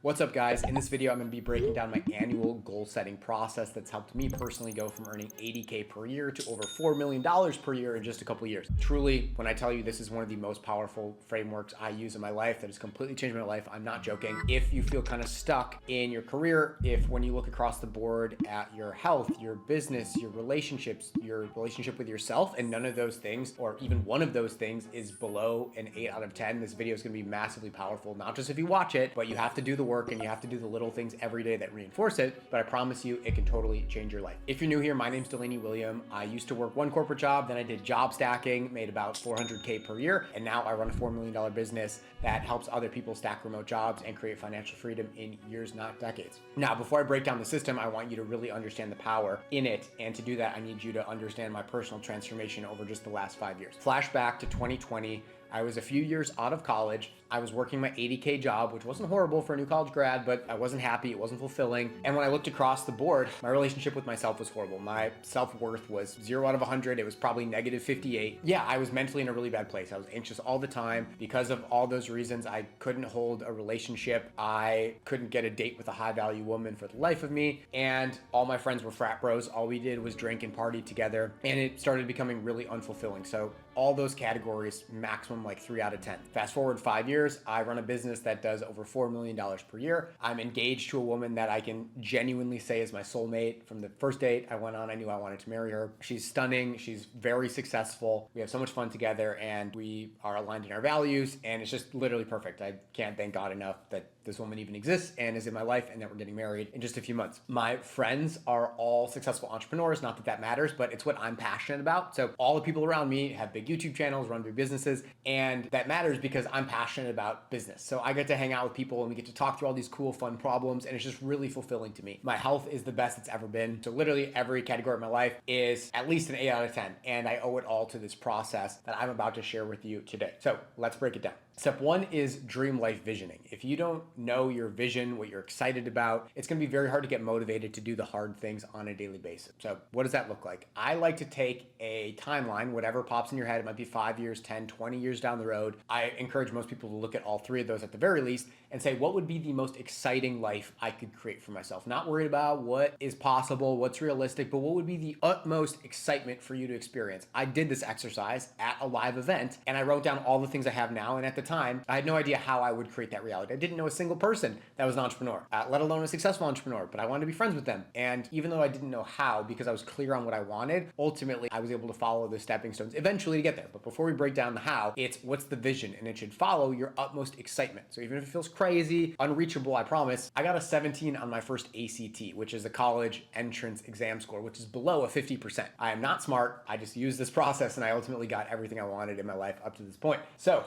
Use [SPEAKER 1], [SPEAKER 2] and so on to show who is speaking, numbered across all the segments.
[SPEAKER 1] What's up, guys? In this video, I'm going to be breaking down my annual goal setting process that's helped me personally go from earning 80K per year to over $4 million per year in just a couple years. Truly, when I tell you this is one of the most powerful frameworks I use in my life that has completely changed my life, I'm not joking. If you feel kind of stuck in your career, if when you look across the board at your health, your business, your relationships, your relationship with yourself, and none of those things, or even one of those things is below an 8 out of 10, this video is going to be massively powerful, not just if you watch it, but you have to do the work and you have to do the little things every day that reinforce it. But I promise you, it can totally change your life. If you're new here, my name's Delaney. I used to work one corporate job, then I did job stacking, made about 400K per year, and now I run a $4 million business that helps other people stack remote jobs and create financial freedom in years, not decades. Now, before I break down the system, I want you to really understand the power in it. And to do that, I need you to understand my personal transformation over just the last 5 years. Flashback to 2020. I was a few years out of college. I was working my 80K job, which wasn't horrible for a new college grad, but I wasn't happy. It wasn't fulfilling. And when I looked across the board, my relationship with myself was horrible. My self-worth was 0 out of 100. It was probably negative 58. Yeah, I was mentally in a really bad place. I was anxious all the time. Because of all those reasons, I couldn't hold a relationship. I couldn't get a date with a high-value woman for the life of me. And all my friends were frat bros. All we did was drink and party together. And it started becoming really unfulfilling. So all those categories, maximum like 3 out of 10. Fast forward 5 years, I run a business that does over $4 million per year. I'm engaged to a woman that I can genuinely say is my soulmate. From the first date I went on, I knew I wanted to marry her. She's stunning. She's very successful. We have so much fun together and we are aligned in our values, and it's just literally perfect. I can't thank God enough that this woman even exists and is in my life and that we're getting married in just a few months. My friends are all successful entrepreneurs. Not that that matters, but it's what I'm passionate about. So all the people around me have big YouTube channels, run big businesses, and that matters because I'm passionate about business. So I get to hang out with people and we get to talk through all these cool, fun problems, and it's just really fulfilling to me. My health is the best it's ever been. So literally every category of my life is at least an 8 out of 10, and I owe it all to this process that I'm about to share with you today. So let's break it down. Step 1 is dream life visioning. If you don't know your vision, what you're excited about, it's going to be very hard to get motivated to do the hard things on a daily basis. So what does that look like? I like to take a timeline, whatever pops in your head. It might be 5 years, 10, 20 years down the road. I encourage most people to look at all three of those at the very least and say, what would be the most exciting life I could create for myself? Not worried about what is possible, what's realistic, but what would be the utmost excitement for you to experience? I did this exercise at a live event and I wrote down all the things I have now. And at the time, I had no idea how I would create that reality. I didn't know a single person that was an entrepreneur, let alone a successful entrepreneur, but I wanted to be friends with them. And even though I didn't know how, because I was clear on what I wanted, ultimately I was able to follow the stepping stones eventually to get there. But before we break down the how, it's what's the vision, and it should follow your utmost excitement. So even if it feels crazy, unreachable, I promise, I got a 17 on my first ACT, which is a college entrance exam score, which is below a 50%. I am not smart. I just used this process and I ultimately got everything I wanted in my life up to this point. So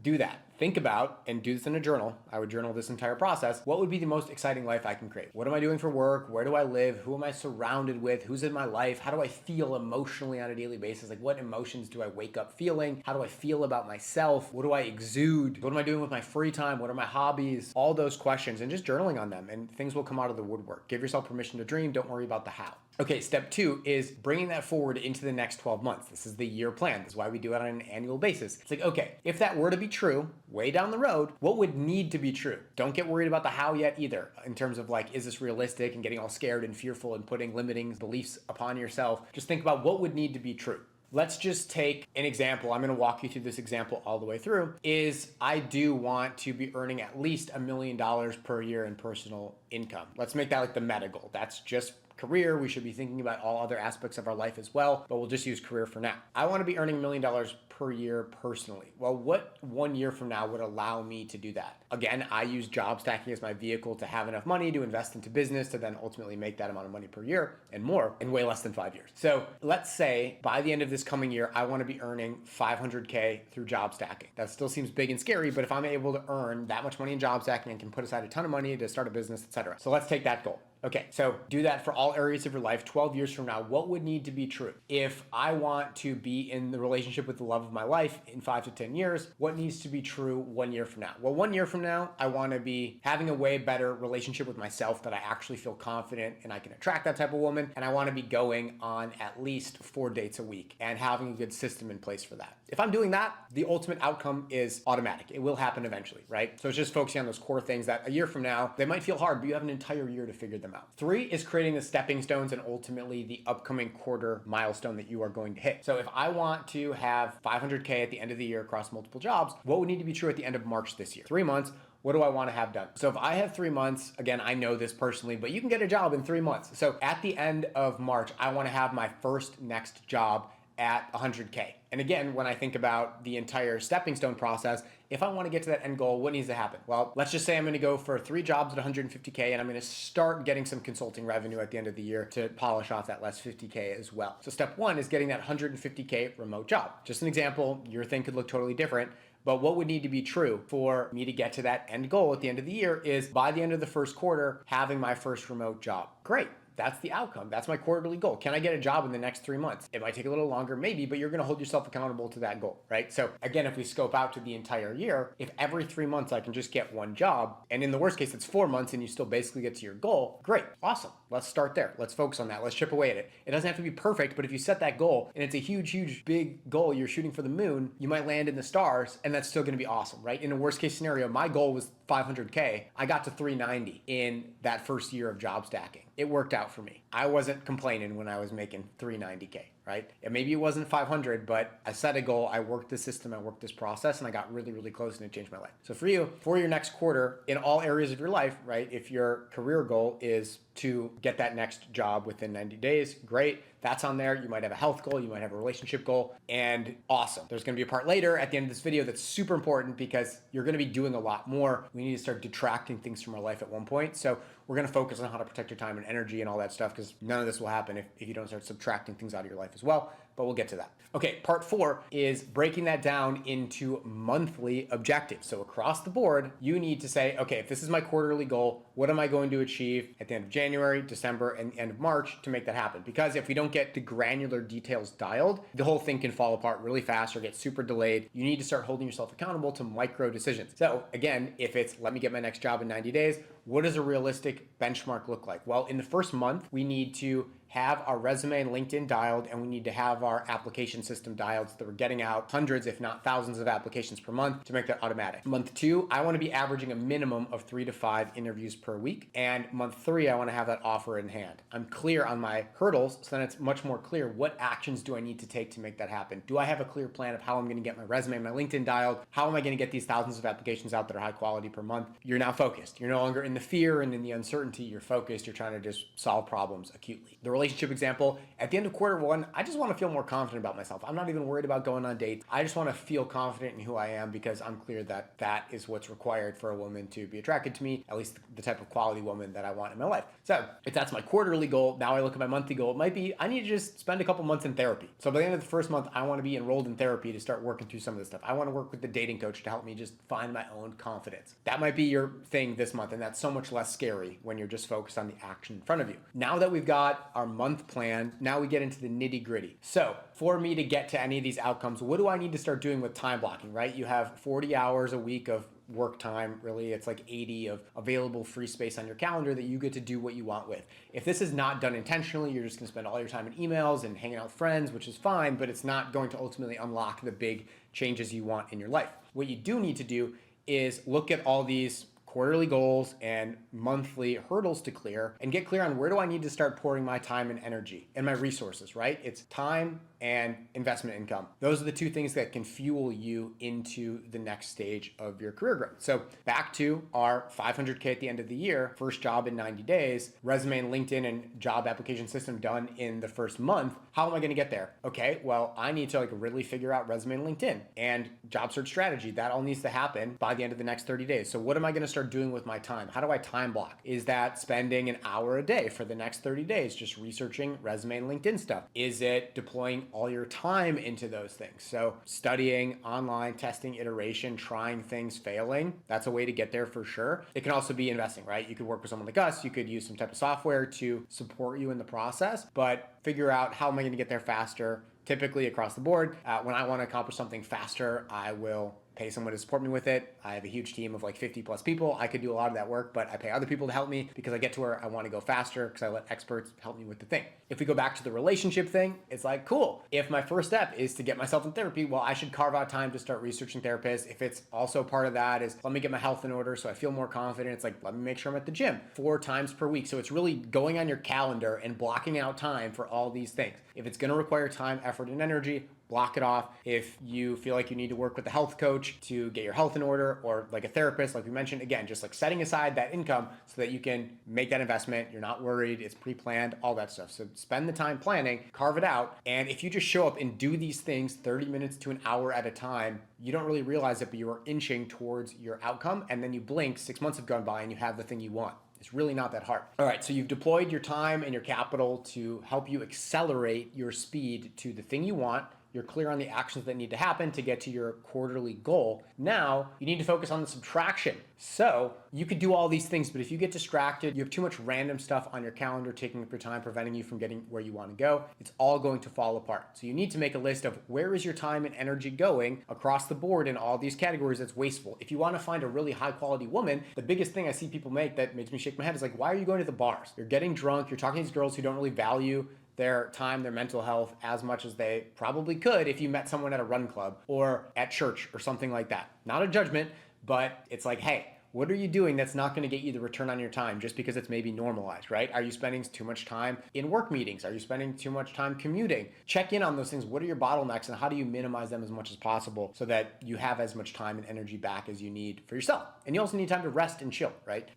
[SPEAKER 1] do that. Think about, and do this in a journal. I would journal this entire process. What would be the most exciting life I can create? What am I doing for work? Where do I live? Who am I surrounded with? Who's in my life? How do I feel emotionally on a daily basis? Like, what emotions do I wake up feeling? How do I feel about myself? What do I exude? What am I doing with my free time? What are my hobbies? All those questions, and just journaling on them, and things will come out of the woodwork. Give yourself permission to dream. Don't worry about the how. Okay, step 2 is bringing that forward into the next 12 months. This is the year plan. This is why we do it on an annual basis. It's like, okay, if that were to be true, way down the road, what would need to be true? Don't get worried about the how yet either, in terms of like, is this realistic, and getting all scared and fearful and putting limiting beliefs upon yourself. Just think about what would need to be true. Let's just take an example. I'm going to walk you through this example all the way through. Is I do want to be earning at least $1 million per year in personal income. Let's make that like the meta goal. That's just career. We should be thinking about all other aspects of our life as well, but we'll just use career for now. I want to be earning $1 million per year personally. Well, what 1 year from now would allow me to do that? Again, I use job stacking as my vehicle to have enough money to invest into business to then ultimately make that amount of money per year and more in way less than 5 years. So let's say by the end of this coming year, I want to be earning 500K through job stacking. That still seems big and scary, but if I'm able to earn that much money in job stacking and can put aside a ton of money to start a business, etc. So let's take that goal. Okay, so do that for all areas of your life. 12 years from now, what would need to be true? If I want to be in the relationship with the love of my life in 5 to 10 years, what needs to be true 1 year from now? Well, 1 year from now, I want to be having a way better relationship with myself that I actually feel confident and I can attract that type of woman. And I want to be going on at least 4 dates a week and having a good system in place for that. If I'm doing that, the ultimate outcome is automatic. It will happen eventually, right? So it's just focusing on those core things that a year from now, they might feel hard, but you have an entire year to figure them out. 3 is creating the stepping stones and ultimately the upcoming quarter milestone that you are going to hit. So if I want to have 500K at the end of the year across multiple jobs, what would need to be true at the end of March this year? 3 months. What do I want to have done? So if I have 3 months, again, I know this personally, but you can get a job in 3 months. So at the end of March, I want to have my first next job at 100K. And again, when I think about the entire stepping stone process, if I want to get to that end goal, what needs to happen? Well, let's just say I'm going to go for 3 jobs at 150K and I'm going to start getting some consulting revenue at the end of the year to polish off that less 50K as well. So step 1 is getting that 150K remote job. Just an example, your thing could look totally different. But what would need to be true for me to get to that end goal at the end of the year is by the end of the first quarter, having my first remote job. Great. That's the outcome. That's my quarterly goal. Can I get a job in the next 3 months? It might take a little longer, maybe, but you're going to hold yourself accountable to that goal, right? So again, if we scope out to the entire year, if every 3 months I can just get one job, and in the worst case, it's 4 months and you still basically get to your goal, great, awesome. Let's start there. Let's focus on that. Let's chip away at it. It doesn't have to be perfect, but if you set that goal and it's a huge, huge, big goal, you're shooting for the moon, you might land in the stars and that's still going to be awesome, right? In a worst case scenario, my goal was 500K. I got to 390 in that first year of job stacking. It worked out for me. I wasn't complaining when I was making 390K, right? And maybe it wasn't 500, but I set a goal, I worked the system, I worked this process, and I got really, really close and it changed my life. So for you, for your next quarter, in all areas of your life, right? If your career goal is to get that next job within 90 days, great. That's on there. You might have a health goal, you might have a relationship goal, and awesome. There's gonna be a part later at the end of this video that's super important because you're gonna be doing a lot more. We need to start detracting things from our life at one point. So we're gonna focus on how to protect your time and energy and all that stuff because none of this will happen if you don't start subtracting things out of your life as well, but we'll get to that. Okay, part 4 is breaking that down into monthly objectives. So across the board, you need to say, okay, if this is my quarterly goal, what am I going to achieve at the end of January, December, and the end of March to make that happen? Because if we don't get the granular details dialed, the whole thing can fall apart really fast or get super delayed. You need to start holding yourself accountable to micro decisions. So again, if it's let me get my next job in 90 days, what does a realistic benchmark look like? Well, in the first month, we need to have our resume and LinkedIn dialed, and we need to have our application system dialed so that we're getting out hundreds, if not thousands of applications per month to make that automatic. Month 2, I want to be averaging a minimum of 3 to 5 interviews per week. And month 3, I want to have that offer in hand. I'm clear on my hurdles, so then it's much more clear what actions do I need to take to make that happen. Do I have a clear plan of how I'm going to get my resume and my LinkedIn dialed? How am I going to get these thousands of applications out that are high quality per month? You're now focused. You're no longer in the fear and in the uncertainty. You're focused. You're trying to just solve problems acutely. The relationship example, at the end of quarter 1, I just want to feel more confident about myself. I'm not even worried about going on dates. I just want to feel confident in who I am because I'm clear that that is what's required for a woman to be attracted to me, at least the type of quality woman that I want in my life. So if that's my quarterly goal, now I look at my monthly goal, it might be I need to just spend a couple months in therapy. So by the end of the first month, I want to be enrolled in therapy to start working through some of this stuff. I want to work with the dating coach to help me just find my own confidence. That might be your thing this month, and that's so much less scary when you're just focused on the action in front of you. Now that we've got our month plan, now we get into the nitty gritty. So for me to get to any of these outcomes, what do I need to start doing with time blocking, right? You have 40 hours a week of work time. Really, it's like 80 of available free space on your calendar that you get to do what you want with. If this is not done intentionally, you're just gonna spend all your time in emails and hanging out with friends, which is fine, but it's not going to ultimately unlock the big changes you want in your life. What you do need to do is look at all these quarterly goals and monthly hurdles to clear and get clear on where do I need to start pouring my time and energy and my resources, right? It's time and investment income. Those are the 2 things that can fuel you into the next stage of your career growth. So back to our 500K at the end of the year, first job in 90 days, resume and LinkedIn and job application system done in the first month. How am I going to get there? Okay, well, I need to really figure out resume and LinkedIn and job search strategy. That all needs to happen by the end of the next 30 days. So what am I going to start start doing with my time? How do I time block? Is that spending an hour a day for the next 30 days just researching resume and LinkedIn stuff? Is it deploying all your time into those things? So studying online, testing, iteration, trying things, failing, that's a way to get there for sure. It can also be investing, right? You could work with someone like us. You could use some type of software to support you in the process, but figure out how am I going to get there faster? Typically across the board, when I want to accomplish something faster, I will pay someone to support me with it. I have a huge team of like 50 plus people. I could do a lot of that work, but I pay other people to help me because I get to where I want to go faster because I let experts help me with the thing. If we go back to the relationship thing, it's like, cool. If my first step is to get myself in therapy, well, I should carve out time to start researching therapists. If it's also part of that is let me get my health in order so I feel more confident. It's like, let me make sure I'm at the gym 4 times per week. So it's really going on your calendar and blocking out time for all these things. If it's going to require time, effort, and energy, block it off. If you feel like you need to work with a health coach to get your health in order, or like a therapist, like we mentioned, again, just like setting aside that income so that you can make that investment. You're not worried, it's pre-planned, all that stuff. So spend the time planning, carve it out. And if you just show up and do these things 30 minutes to an hour at a time, you don't really realize it, but you are inching towards your outcome. And then you blink, 6 months have gone by and you have the thing you want. It's really not that hard. All right, so you've deployed your time and your capital to help you accelerate your speed to the thing you want. You're clear on the actions that need to happen to get to your quarterly goal. Now, you need to focus on the subtraction. So you could do all these things, but if you get distracted, you have too much random stuff on your calendar taking up your time, preventing you from getting where you want to go, it's all going to fall apart. So you need to make a list of where is your time and energy going across the board in all these categories that's wasteful. If you want to find a really high quality woman, the biggest thing I see people make that makes me shake my head is like, why are you going to the bars? You're getting drunk, you're talking to these girls who don't really value their time, their mental health as much as they probably could if you met someone at a run club or at church or something like that. Not a judgment, but it's like, hey, what are you doing that's not going to get you the return on your time just because it's maybe normalized, right? Are you spending too much time in work meetings? Are you spending too much time commuting? Check in on those things. What are your bottlenecks and how do you minimize them as much as possible so that you have as much time and energy back as you need for yourself? And you also need time to rest and chill, right?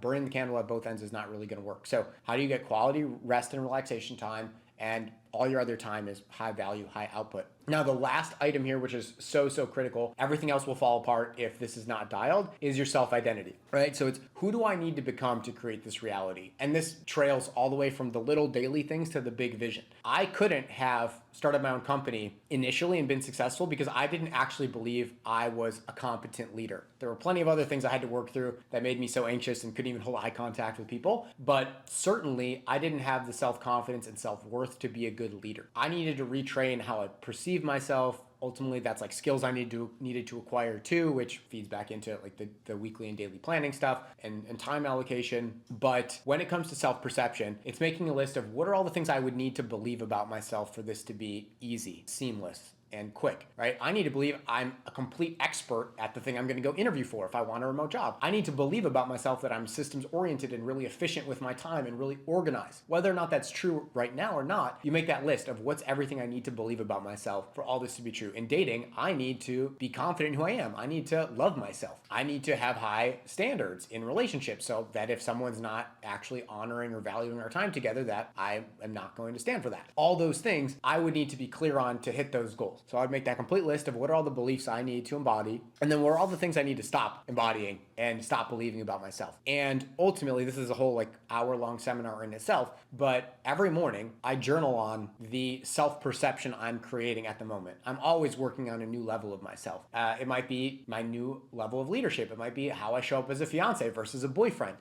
[SPEAKER 1] Burning the candle at both ends is not really going to work. So how do you get quality rest and relaxation time, and all your other time is high value, high output? Now, the last item here, which is so critical, everything else will fall apart if this is not dialed, is your self-identity, right? So it's who do I need to become to create this reality? And this trails all the way from the little daily things to the big vision. I couldn't have started my own company initially and been successful because I didn't actually believe I was a competent leader. There were plenty of other things I had to work through that made me so anxious and couldn't even hold eye contact with people. But certainly I didn't have the self-confidence and self-worth to be a good leader. I needed to retrain how I perceive myself. Ultimately, that's like skills I needed to acquire too, which feeds back into like the weekly and daily planning stuff and time allocation. But when it comes to self-perception, it's making a list of what are all the things I would need to believe about myself for this to be easy, seamless, and quick, right? I need to believe I'm a complete expert at the thing I'm going to go interview for if I want a remote job. I need to believe about myself that I'm systems oriented and really efficient with my time and really organized. Whether or not that's true right now or not, you make that list of what's everything I need to believe about myself for all this to be true. In dating, I need to be confident in who I am. I need to love myself. I need to have high standards in relationships so that if someone's not actually honoring or valuing our time together, that I am not going to stand for that. All those things I would need to be clear on to hit those goals. So I'd make that complete list of what are all the beliefs I need to embody, and then what are all the things I need to stop embodying and stop believing about myself. And ultimately, this is a whole like hour-long seminar in itself, but every morning I journal on the self-perception I'm creating at the moment. I'm always working on a new level of myself. It might be my new level of leadership. It might be how I show up as a fiance versus a boyfriend.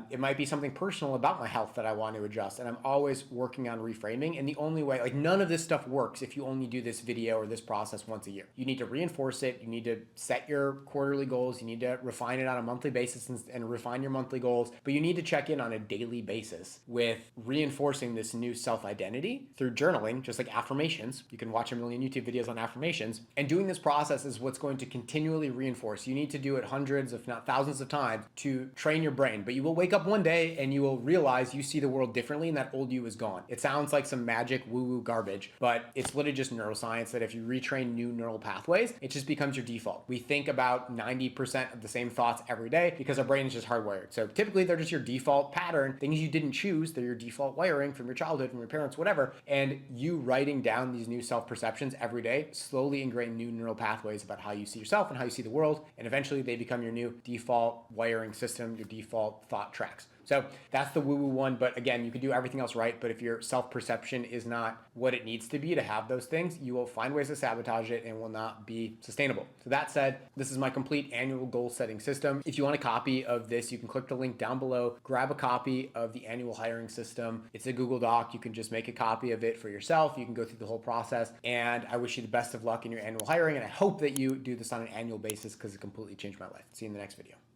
[SPEAKER 1] It might be something personal about my health that I want to adjust, and I'm always working on reframing. And the only way, like none of this stuff works if you only do this video or this process once a year. You need to reinforce it. You need to set your quarterly goals. You need to refine it on a monthly basis and refine your monthly goals. But you need to check in on a daily basis with reinforcing this new self-identity through journaling, just like affirmations. You can watch a million YouTube videos on affirmations. And doing this process is what's going to continually reinforce. You need to do it hundreds, if not thousands of times to train your brain. But you will wake up one day and you will realize you see the world differently and that old you is gone. It sounds like some magic woo-woo garbage, but it's literally just neuroscience that if you you retrain new neural pathways, it just becomes your default. We think about 90% of the same thoughts every day because our brain is just hardwired. So typically they're just your default pattern, things you didn't choose, they're your default wiring from your childhood, from your parents, whatever. And you writing down these new self-perceptions every day slowly ingrain new neural pathways about how you see yourself and how you see the world. And eventually they become your new default wiring system, your default thought tracks. So that's the woo-woo one. But again, you can do everything else right. But if your self-perception is not what it needs to be to have those things, you will find ways to sabotage it and will not be sustainable. So that said, this is my complete annual goal setting system. If you want a copy of this, you can click the link down below, grab a copy of the annual hiring system. It's a Google Doc. You can just make a copy of it for yourself. You can go through the whole process. And I wish you the best of luck in your annual hiring. And I hope that you do this on an annual basis because it completely changed my life. See you in the next video.